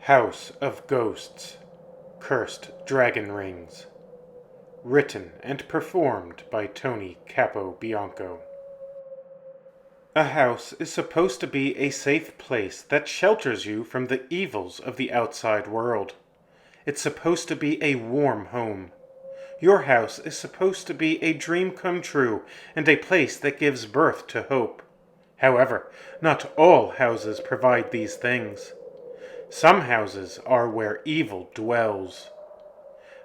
House of Ghosts, Cursed Dragon Rings. Written and performed by Tony Capobianco. A house is supposed to be a safe place that shelters you from the evils of the outside world. It's supposed to be a warm home. Your house is supposed to be a dream come true and a place that gives birth to hope. However, not all houses provide these things. Some houses are where evil dwells.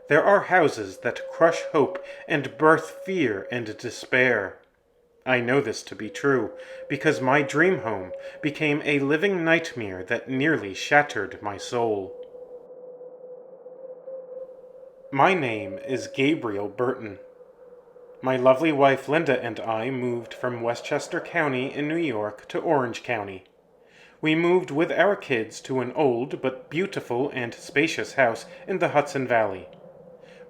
There are houses that crush hope and birth fear and despair. I know this to be true because my dream home became a living nightmare that nearly shattered my soul. My name is Gabriel Burton. My lovely wife Linda and I moved from Westchester County in New York to Orange County. We moved with our kids to an old but beautiful and spacious house in the Hudson Valley.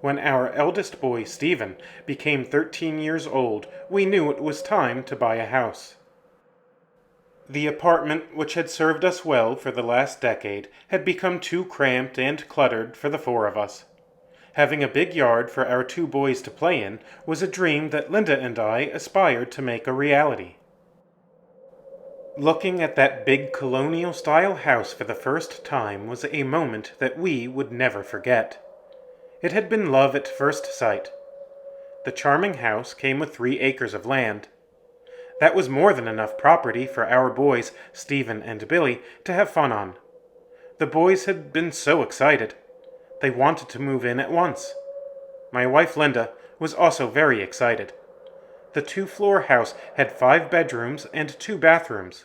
When our eldest boy, Stephen, became 13 years old, we knew it was time to buy a house. The apartment, which had served us well for the last decade, had become too cramped and cluttered for the four of us. Having a big yard for our two boys to play in was a dream that Linda and I aspired to make a reality. Looking at that big colonial-style house for the first time was a moment that we would never forget. It had been love at first sight. The charming house came with 3 acres of land. That was more than enough property for our boys, Stephen and Billy, to have fun on. The boys had been so excited. They wanted to move in at once. My wife Linda was also very excited. The 2-floor house had 5 bedrooms and 2 bathrooms.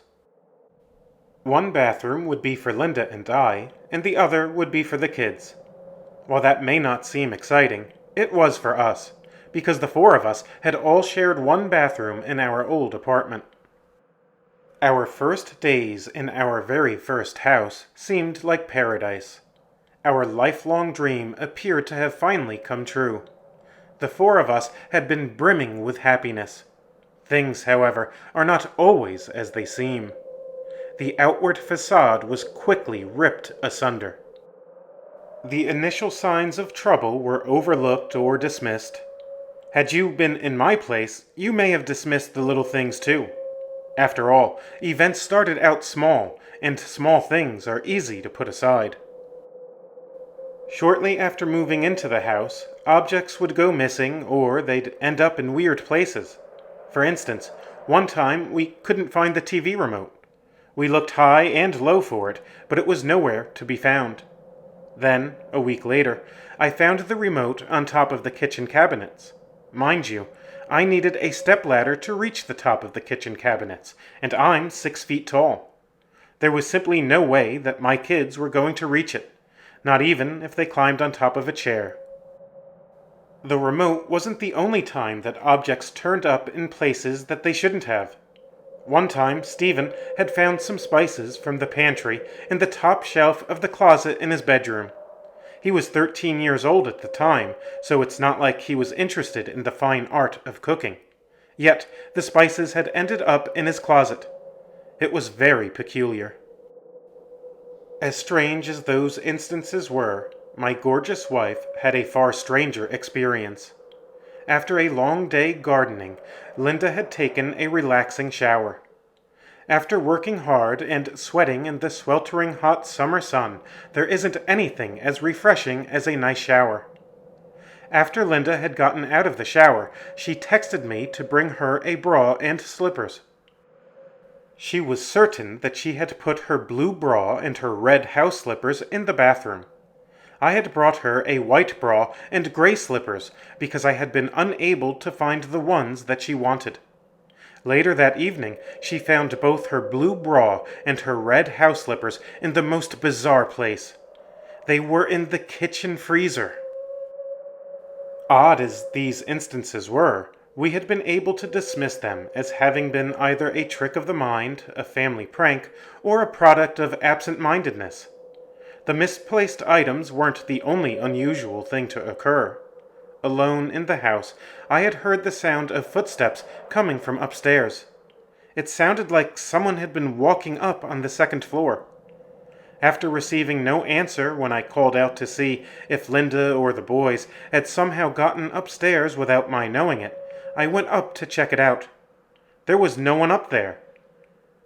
One bathroom would be for Linda and I, and the other would be for the kids. While that may not seem exciting, it was for us, because the 4 of us had all shared one bathroom in our old apartment. Our first days in our very first house seemed like paradise. Our lifelong dream appeared to have finally come true. The 4 of us had been brimming with happiness. Things, however, are not always as they seem. The outward facade was quickly ripped asunder. The initial signs of trouble were overlooked or dismissed. Had you been in my place, you may have dismissed the little things too. After all, events started out small, and small things are easy to put aside. Shortly after moving into the house, objects would go missing or they'd end up in weird places. For instance, one time we couldn't find the TV remote. We looked high and low for it, but it was nowhere to be found. Then, a week later, I found the remote on top of the kitchen cabinets. Mind you, I needed a stepladder to reach the top of the kitchen cabinets, and I'm 6 feet tall. There was simply no way that my kids were going to reach it. Not even if they climbed on top of a chair. The remote wasn't the only time that objects turned up in places that they shouldn't have. One time, Stephen had found some spices from the pantry in the top shelf of the closet in his bedroom. He was 13 years old at the time, so it's not like he was interested in the fine art of cooking. Yet, the spices had ended up in his closet. It was very peculiar. As strange as those instances were, my gorgeous wife had a far stranger experience. After a long day gardening, Linda had taken a relaxing shower. After working hard and sweating in the sweltering hot summer sun, there isn't anything as refreshing as a nice shower. After Linda had gotten out of the shower, she texted me to bring her a bra and slippers. She was certain that she had put her blue bra and her red house slippers in the bathroom. I had brought her a white bra and gray slippers because I had been unable to find the ones that she wanted. Later that evening, she found both her blue bra and her red house slippers in the most bizarre place. They were in the kitchen freezer. Odd as these instances were, we had been able to dismiss them as having been either a trick of the mind, a family prank, or a product of absent-mindedness. The misplaced items weren't the only unusual thing to occur. Alone in the house, I had heard the sound of footsteps coming from upstairs. It sounded like someone had been walking up on the 2nd floor. After receiving no answer when I called out to see if Linda or the boys had somehow gotten upstairs without my knowing it, I went up to check it out. There was no one up there.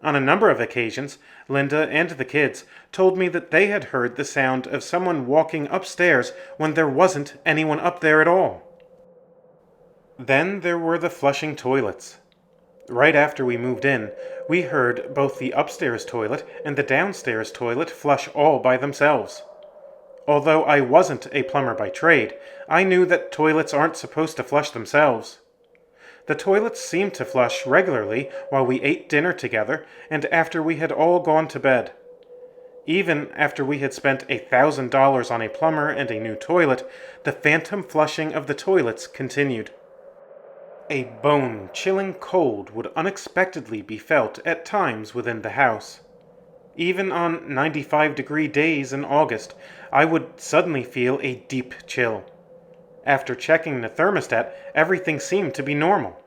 On a number of occasions, Linda and the kids told me that they had heard the sound of someone walking upstairs when there wasn't anyone up there at all. Then there were the flushing toilets. Right after we moved in, we heard both the upstairs toilet and the downstairs toilet flush all by themselves. Although I wasn't a plumber by trade, I knew that toilets aren't supposed to flush themselves. The toilets seemed to flush regularly while we ate dinner together and after we had all gone to bed. Even after we had spent $1,000 on a plumber and a new toilet, the phantom flushing of the toilets continued. A bone-chilling cold would unexpectedly be felt at times within the house. Even on 95-degree days in August, I would suddenly feel a deep chill. After checking the thermostat, everything seemed to be normal.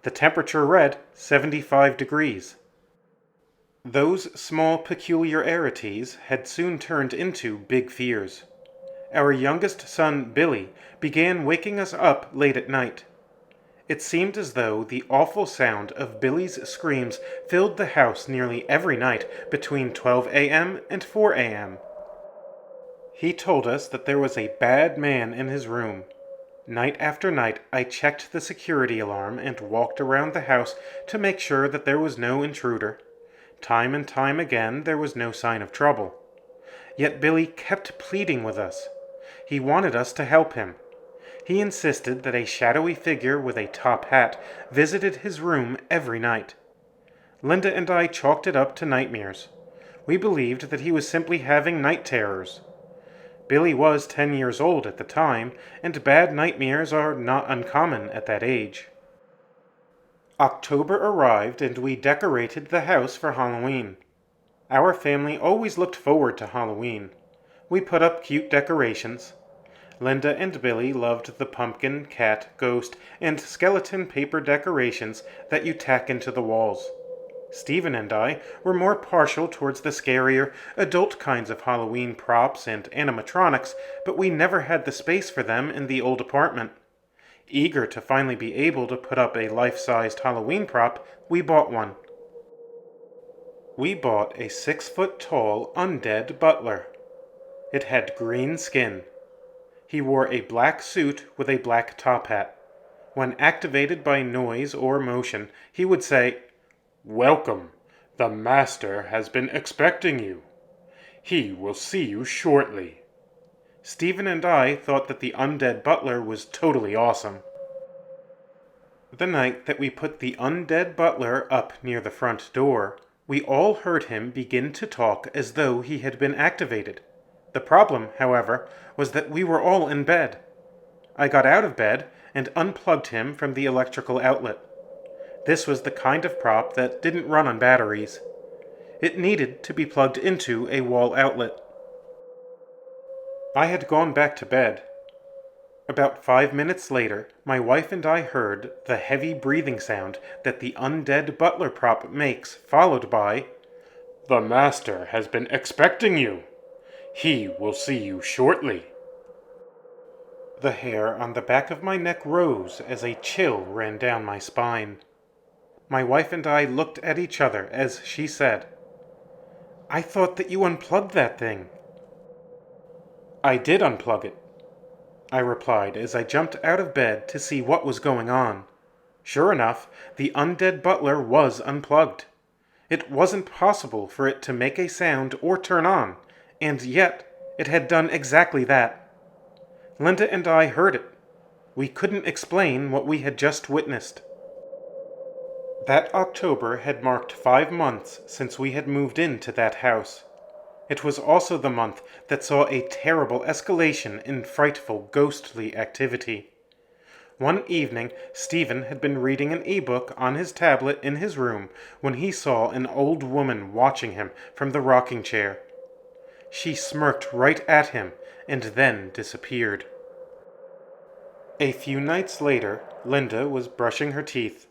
The temperature read 75 degrees. Those small peculiarities had soon turned into big fears. Our youngest son, Billy, began waking us up late at night. It seemed as though the awful sound of Billy's screams filled the house nearly every night between 12 a.m. and 4 a.m. He told us that there was a bad man in his room. Night after night I checked the security alarm and walked around the house to make sure that there was no intruder. Time and time again there was no sign of trouble. Yet Billy kept pleading with us. He wanted us to help him. He insisted that a shadowy figure with a top hat visited his room every night. Linda and I chalked it up to nightmares. We believed that he was simply having night terrors. Billy was 10 years old at the time, and bad nightmares are not uncommon at that age. October arrived and we decorated the house for Halloween. Our family always looked forward to Halloween. We put up cute decorations. Linda and Billy loved the pumpkin, cat, ghost, and skeleton paper decorations that you tack into the walls. Stephen and I were more partial towards the scarier, adult kinds of Halloween props and animatronics, but we never had the space for them in the old apartment. Eager to finally be able to put up a life-sized Halloween prop, we bought one. We bought a 6-foot-tall undead butler. It had green skin. He wore a black suit with a black top hat. When activated by noise or motion, he would say, "Welcome. The Master has been expecting you. He will see you shortly." Stephen and I thought that the undead butler was totally awesome. The night that we put the undead butler up near the front door, we all heard him begin to talk as though he had been activated. The problem, however, was that we were all in bed. I got out of bed and unplugged him from the electrical outlet. This was the kind of prop that didn't run on batteries. It needed to be plugged into a wall outlet. I had gone back to bed. About 5 minutes later, my wife and I heard the heavy breathing sound that the undead butler prop makes, followed by, "The Master has been expecting you. He will see you shortly." The hair on the back of my neck rose as a chill ran down my spine. My wife and I looked at each other as she said, "I thought that you unplugged that thing." "I did unplug it," I replied as I jumped out of bed to see what was going on. Sure enough, the undead butler was unplugged. It wasn't possible for it to make a sound or turn on, and yet it had done exactly that. Linda and I heard it. We couldn't explain what we had just witnessed. That October had marked 5 months since we had moved into that house. It was also the month that saw a terrible escalation in frightful, ghostly activity. One evening, Stephen had been reading an e-book on his tablet in his room when he saw an old woman watching him from the rocking chair. She smirked right at him and then disappeared. A few nights later, Linda was brushing her teeth.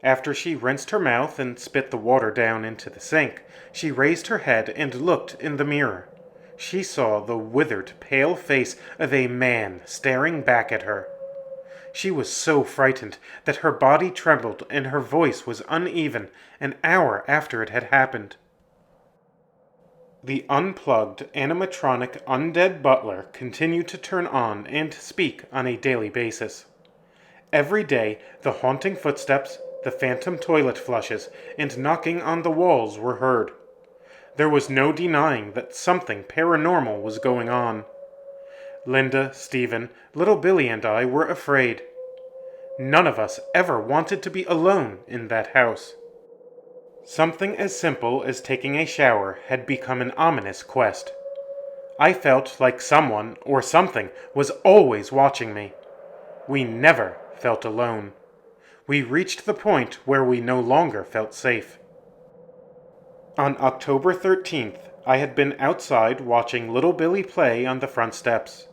After she rinsed her mouth and spit the water down into the sink, she raised her head and looked in the mirror. She saw the withered, pale face of a man staring back at her. She was so frightened that her body trembled and her voice was uneven an hour after it had happened. The unplugged animatronic undead butler continued to turn on and speak on a daily basis. Every day, the haunting footsteps, the phantom toilet flushes, and knocking on the walls were heard. There was no denying that something paranormal was going on. Linda, Stephen, little Billy, and I were afraid. None of us ever wanted to be alone in that house. Something as simple as taking a shower had become an ominous quest. I felt like someone or something was always watching me. We never felt alone. We reached the point where we no longer felt safe. On October 13th, I had been outside watching little Billy play on the front steps.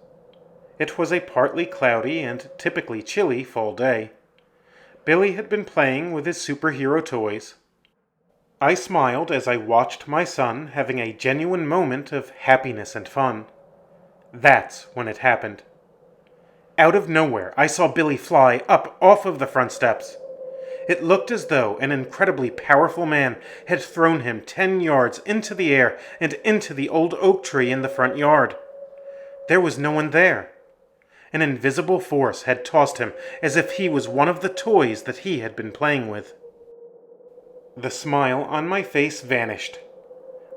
It was a partly cloudy and typically chilly fall day. Billy had been playing with his superhero toys. I smiled as I watched my son having a genuine moment of happiness and fun. That's when it happened. Out of nowhere, I saw Billy fly up off of the front steps. It looked as though an incredibly powerful man had thrown him 10 yards into the air and into the old oak tree in the front yard. There was no one there. An invisible force had tossed him as if he was one of the toys that he had been playing with. The smile on my face vanished.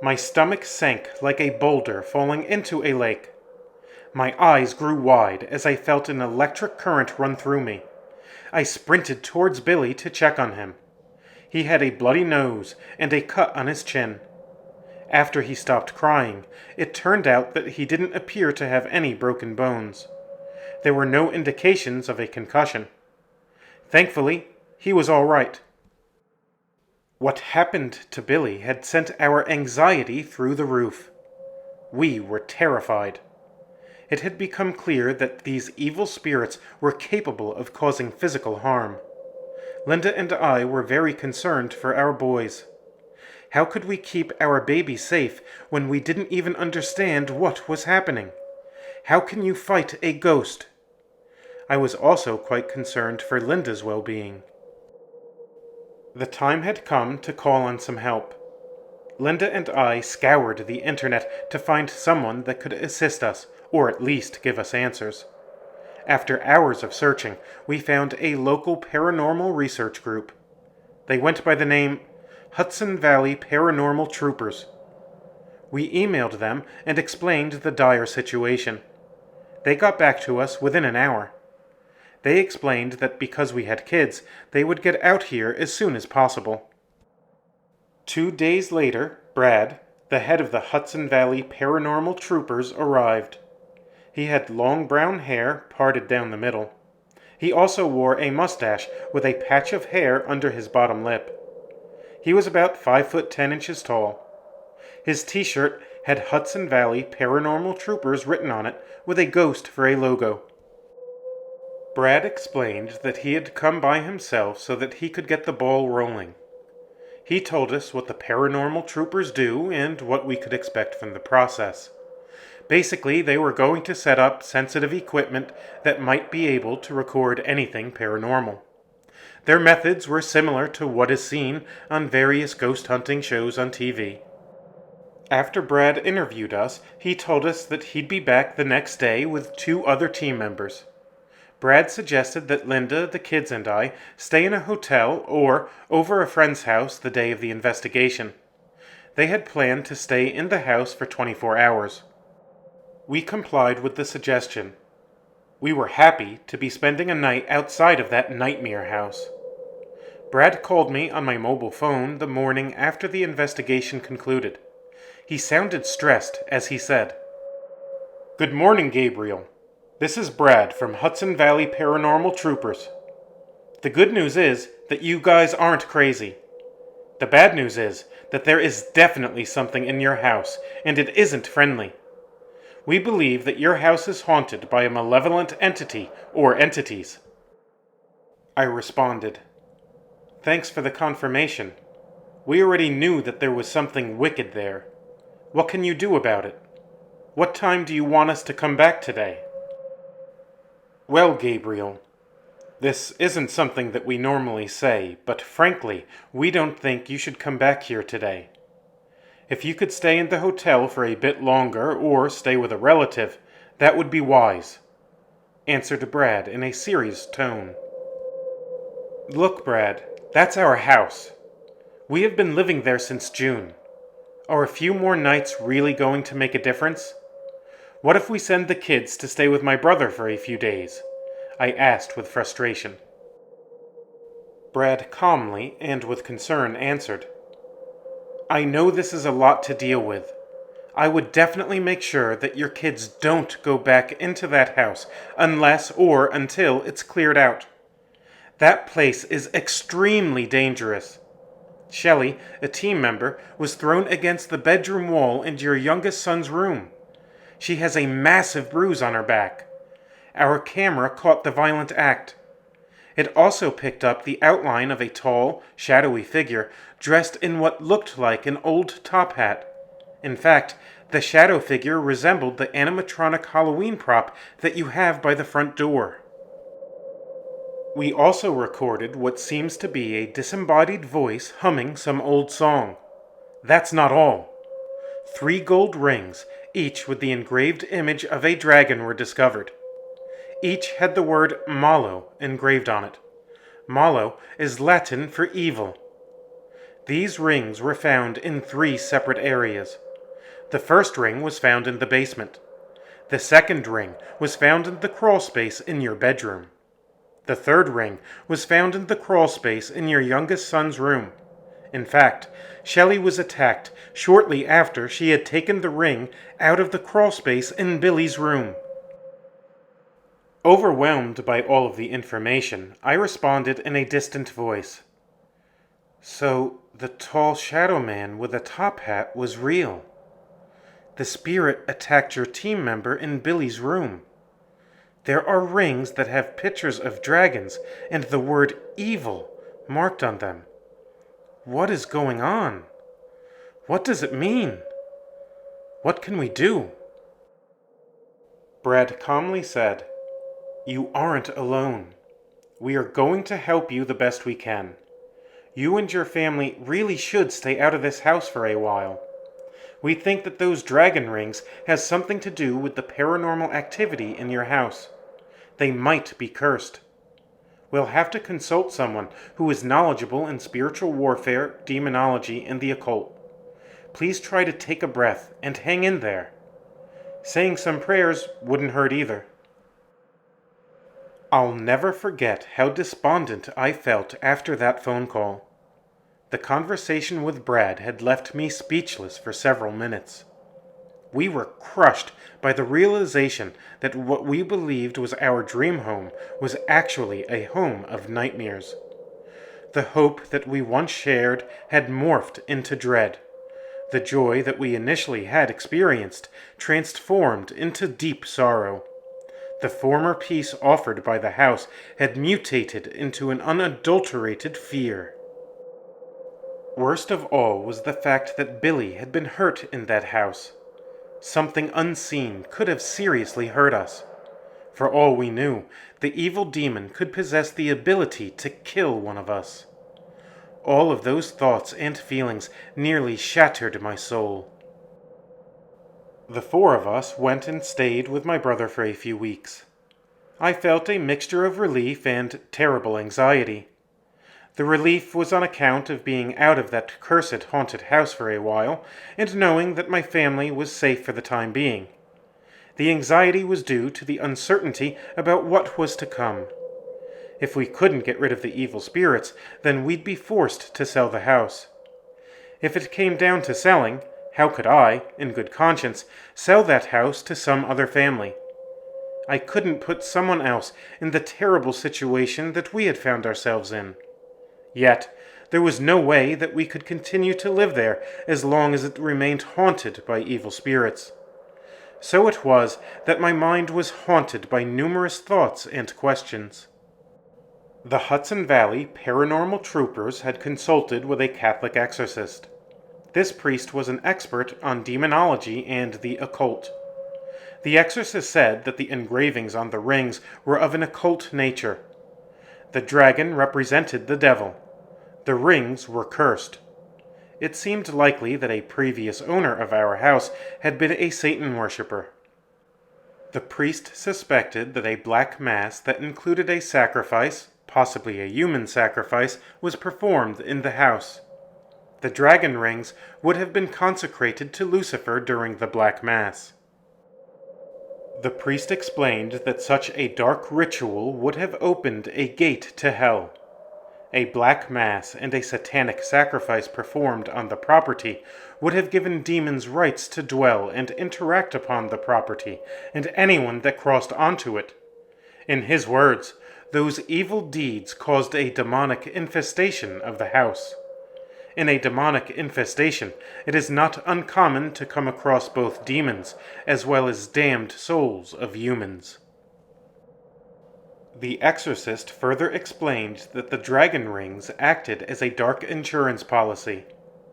My stomach sank like a boulder falling into a lake. My eyes grew wide as I felt an electric current run through me. I sprinted towards Billy to check on him. He had a bloody nose and a cut on his chin. After he stopped crying, it turned out that he didn't appear to have any broken bones. There were no indications of a concussion. Thankfully, he was all right. What happened to Billy had sent our anxiety through the roof. We were terrified. It had become clear that these evil spirits were capable of causing physical harm. Linda and I were very concerned for our boys. How could we keep our baby safe when we didn't even understand what was happening? How can you fight a ghost? I was also quite concerned for Linda's well-being. The time had come to call on some help. Linda and I scoured the internet to find someone that could assist us, or at least give us answers. After hours of searching, we found a local paranormal research group. They went by the name Hudson Valley Paranormal Troopers. We emailed them and explained the dire situation. They got back to us within an hour. They explained that because we had kids, they would get out here as soon as possible. 2 days later, Brad, the head of the Hudson Valley Paranormal Troopers, arrived. He had long brown hair parted down the middle. He also wore a mustache with a patch of hair under his bottom lip. He was about 5'10" tall. His t-shirt had Hudson Valley Paranormal Troopers written on it with a ghost for a logo. Brad explained that he had come by himself so that he could get the ball rolling. He told us what the paranormal troopers do and what we could expect from the process. Basically, they were going to set up sensitive equipment that might be able to record anything paranormal. Their methods were similar to what is seen on various ghost hunting shows on TV. After Brad interviewed us, he told us that he'd be back the next day with 2 other team members. Brad suggested that Linda, the kids, and I stay in a hotel or over a friend's house the day of the investigation. They had planned to stay in the house for 24 hours. We complied with the suggestion. We were happy to be spending a night outside of that nightmare house. Brad called me on my mobile phone the morning after the investigation concluded. He sounded stressed as he said, "Good morning, Gabriel. This is Brad from Hudson Valley Paranormal Troopers. The good news is that you guys aren't crazy. The bad news is that there is definitely something in your house, and it isn't friendly. We believe that your house is haunted by a malevolent entity or entities." I responded, Thanks for the confirmation. We already knew that there was something wicked there. What can you do about it? What time do you want us to come back today? Well, Gabriel, this isn't something that we normally say, but frankly, we don't think you should come back here today. If you could stay in the hotel for a bit longer or stay with a relative, that would be wise, answered Brad in a serious tone. Look, Brad, that's our house. We have been living there since June. Are a few more nights really going to make a difference? What if we send the kids to stay with my brother for a few days? I asked with frustration. Brad calmly and with concern answered, I know this is a lot to deal with. I would definitely make sure that your kids don't go back into that house unless or until it's cleared out. That place is extremely dangerous. Shelley, a team member, was thrown against the bedroom wall in your youngest son's room. She has a massive bruise on her back. Our camera caught the violent act. It also picked up the outline of a tall, shadowy figure dressed in what looked like an old top hat. In fact, the shadow figure resembled the animatronic Halloween prop that you have by the front door. We also recorded what seems to be a disembodied voice humming some old song. That's not all. 3 gold rings, each with the engraved image of a dragon, were discovered. Each had the word Malo engraved on it. Malo is Latin for evil. These rings were found in 3 separate areas. The first ring was found in the basement. The second ring was found in the crawl space in your bedroom. The third ring was found in the crawl space in your youngest son's room. In fact, Shelley was attacked shortly after she had taken the ring out of the crawl space in Billy's room. Overwhelmed by all of the information, I responded in a distant voice. So, the tall shadow man with a top hat was real. The spirit attacked your team member in Billy's room. There are rings that have pictures of dragons and the word evil marked on them. What is going on? What does it mean? What can we do? Brad calmly said, You aren't alone. We are going to help you the best we can. You and your family really should stay out of this house for a while. We think that those dragon rings has something to do with the paranormal activity in your house. They might be cursed. We'll have to consult someone who is knowledgeable in spiritual warfare, demonology, and the occult. Please try to take a breath and hang in there. Saying some prayers wouldn't hurt either. I'll never forget how despondent I felt after that phone call. The conversation with Brad had left me speechless for several minutes. We were crushed by the realization that what we believed was our dream home was actually a home of nightmares. The hope that we once shared had morphed into dread. The joy that we initially had experienced transformed into deep sorrow. The former peace offered by the house had mutated into an unadulterated fear. Worst of all was the fact that Billy had been hurt in that house. Something unseen could have seriously hurt us. For all we knew, the evil demon could possess the ability to kill one of us. All of those thoughts and feelings nearly shattered my soul. The 4 of us went and stayed with my brother for a few weeks. I felt a mixture of relief and terrible anxiety. The relief was on account of being out of that cursed haunted house for a while, and knowing that my family was safe for the time being. The anxiety was due to the uncertainty about what was to come. If we couldn't get rid of the evil spirits, then we'd be forced to sell the house. If it came down to selling, how could I, in good conscience, sell that house to some other family? I couldn't put someone else in the terrible situation that we had found ourselves in. Yet, there was no way that we could continue to live there as long as it remained haunted by evil spirits. So it was that my mind was haunted by numerous thoughts and questions. The Hudson Valley paranormal troopers had consulted with a Catholic exorcist. This priest was an expert on demonology and the occult. The exorcist said that the engravings on the rings were of an occult nature. The dragon represented the devil. The rings were cursed. It seemed likely that a previous owner of our house had been a Satan worshipper. The priest suspected that a black mass that included a sacrifice, possibly a human sacrifice, was performed in the house. The dragon rings would have been consecrated to Lucifer during the black mass. The priest explained that such a dark ritual would have opened a gate to hell. A black mass and a satanic sacrifice performed on the property would have given demons rights to dwell and interact upon the property and anyone that crossed onto it. In his words, those evil deeds caused a demonic infestation of the house. In a demonic infestation, it is not uncommon to come across both demons as well as damned souls of humans. The exorcist further explained that the dragon rings acted as a dark insurance policy.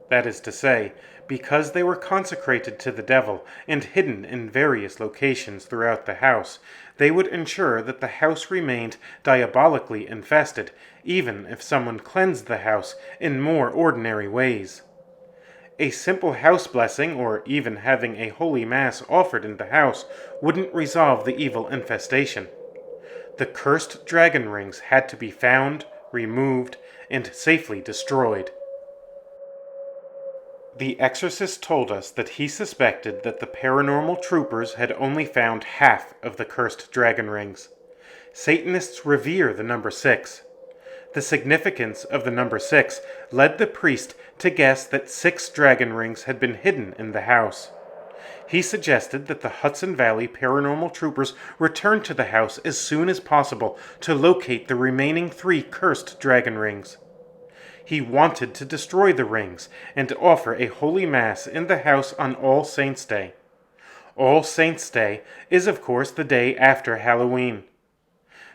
That is to say, because they were consecrated to the devil and hidden in various locations throughout the house, they would ensure that the house remained diabolically infested, even if someone cleansed the house in more ordinary ways. A simple house blessing, or even having a holy mass offered in the house, wouldn't resolve the evil infestation. The cursed dragon rings had to be found, removed, and safely destroyed. The exorcist told us that he suspected that the paranormal troopers had only found half of the cursed dragon rings. Satanists revere the number 6. The significance of the number 6 led the priest to guess that 6 dragon rings had been hidden in the house. He suggested that the Hudson Valley paranormal troopers return to the house as soon as possible to locate the remaining 3 cursed dragon rings. He wanted to destroy the rings and offer a holy mass in the house on All Saints' Day. All Saints' Day is, of course, the day after Halloween.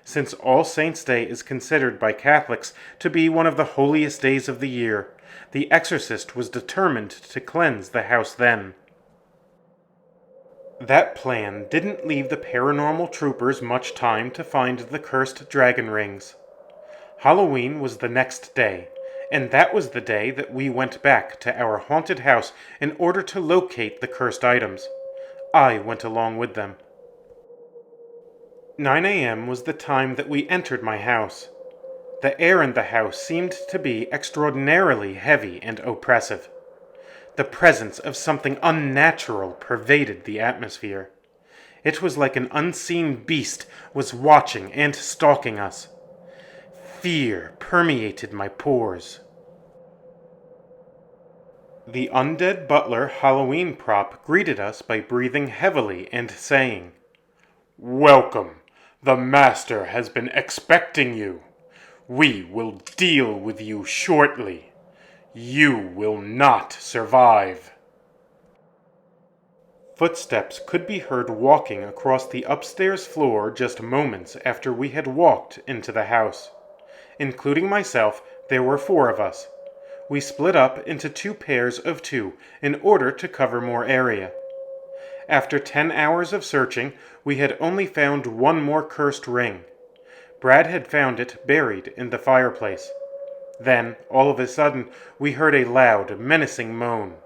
Since All Saints' Day is considered by Catholics to be one of the holiest days of the year, the exorcist was determined to cleanse the house then. That plan didn't leave the paranormal troopers much time to find the cursed dragon rings. Halloween was the next day, and that was the day that we went back to our haunted house in order to locate the cursed items. I went along with them. 9 a.m. was the time that we entered my house. The air in the house seemed to be extraordinarily heavy and oppressive. The presence of something unnatural pervaded the atmosphere. It was like an unseen beast was watching and stalking us. Fear permeated my pores. The undead butler Halloween prop greeted us by breathing heavily and saying, "Welcome. The Master has been expecting you. We will deal with you shortly. You will not survive." Footsteps could be heard walking across the upstairs floor just moments after we had walked into the house. Including myself, there were 4 of us. We split up into 2 pairs of 2 in order to cover more area. After 10 hours of searching, we had only found 1 more cursed ring. Brad had found it buried in the fireplace. Then, all of a sudden, we heard a loud, menacing moan.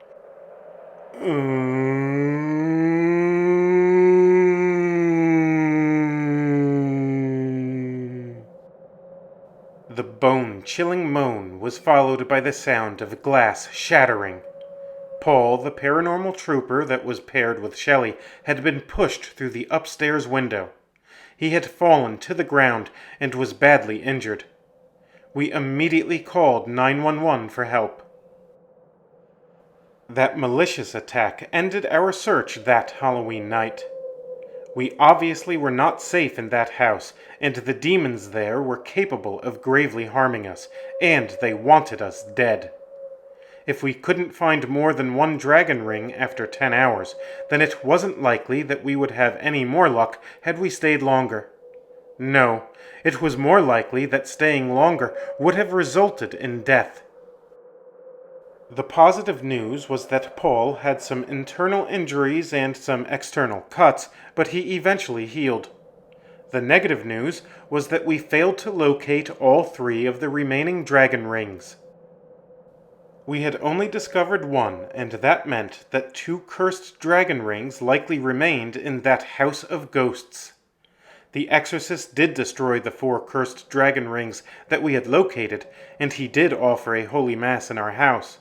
The bone-chilling moan was followed by the sound of glass shattering. Paul, the paranormal trooper that was paired with Shelley, had been pushed through the upstairs window. He had fallen to the ground and was badly injured. We immediately called 911 for help. That malicious attack ended our search that Halloween night. We obviously were not safe in that house, and the demons there were capable of gravely harming us, and they wanted us dead. If we couldn't find more than 1 dragon ring after 10 hours, then it wasn't likely that we would have any more luck had we stayed longer. No, it was more likely that staying longer would have resulted in death. The positive news was that Paul had some internal injuries and some external cuts, but he eventually healed. The negative news was that we failed to locate all three of the remaining dragon rings. We had only discovered one, and that meant that two cursed dragon rings likely remained in that house of ghosts. The exorcist did destroy the four cursed dragon rings that we had located, and he did offer a holy mass in our house.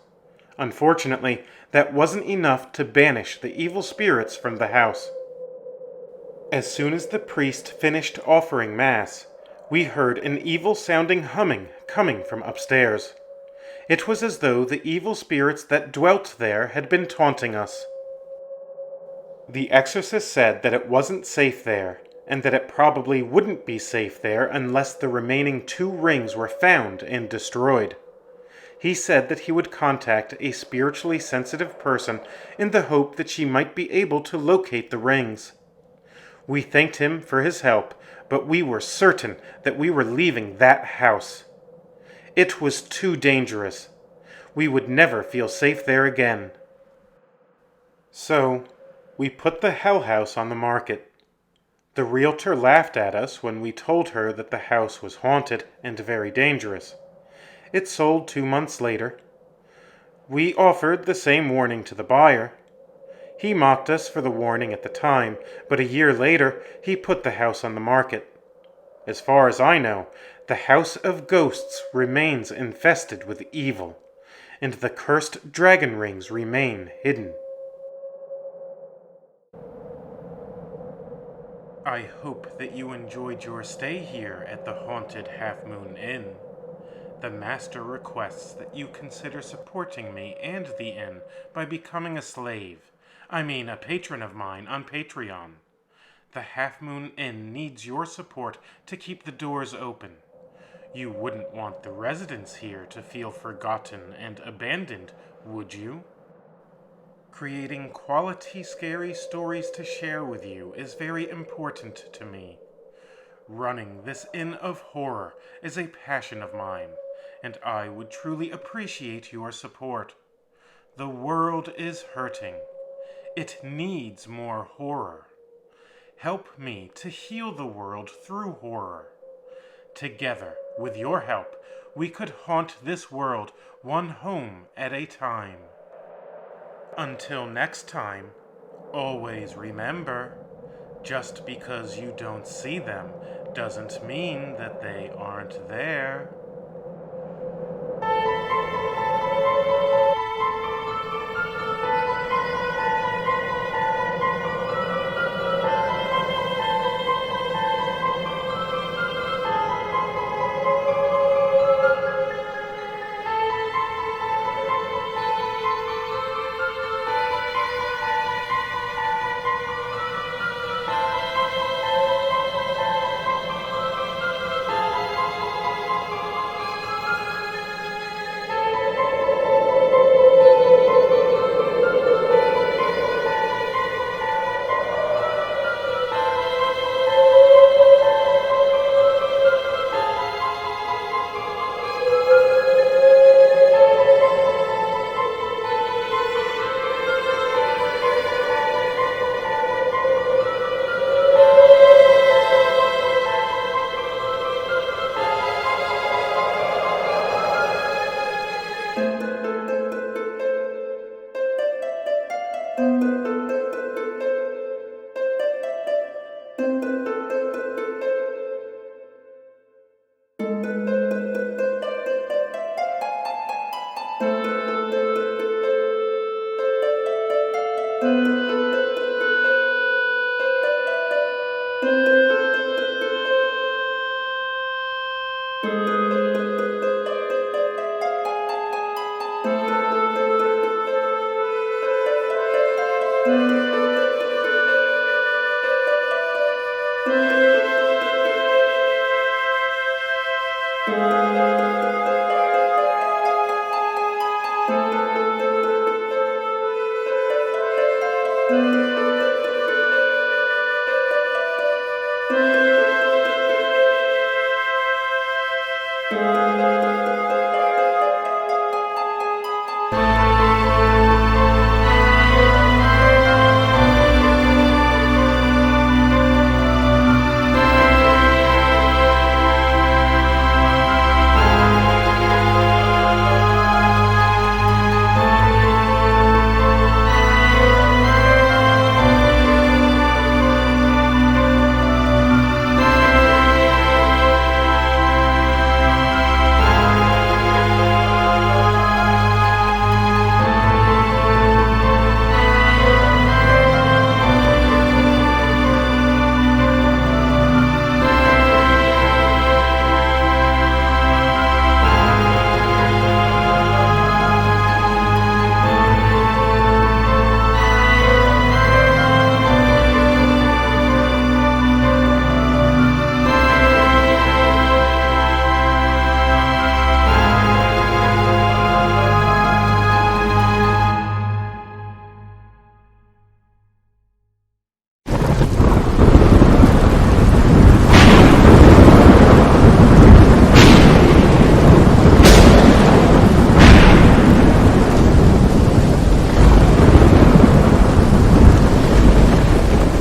Unfortunately, that wasn't enough to banish the evil spirits from the house. As soon as the priest finished offering mass, we heard an evil-sounding humming coming from upstairs. It was as though the evil spirits that dwelt there had been taunting us. The exorcist said that it wasn't safe there, and that it probably wouldn't be safe there unless the remaining two rings were found and destroyed. He said that he would contact a spiritually sensitive person in the hope that she might be able to locate the rings. We thanked him for his help, but we were certain that we were leaving that house. It was too dangerous. We would never feel safe there again. So, we put the Hell House on the market. The realtor laughed at us when we told her that the house was haunted and very dangerous. It sold 2 months later. We offered the same warning to the buyer. He mocked us for the warning at the time, but a year later he put the house on the market. As far as I know, the House of Ghosts remains infested with evil, and the cursed dragon rings remain hidden. I hope that you enjoyed your stay here at the haunted Half Moon Inn. The Master requests that you consider supporting me and the inn by becoming a slave. A patron of mine on Patreon. The Half Moon Inn needs your support to keep the doors open. You wouldn't want the residents here to feel forgotten and abandoned, would you? Creating quality scary stories to share with you is very important to me. Running this inn of horror is a passion of mine, and I would truly appreciate your support. The world is hurting. It needs more horror. Help me to heal the world through horror. Together, with your help, we could haunt this world one home at a time. Until next time, always remember, just because you don't see them doesn't mean that they aren't there.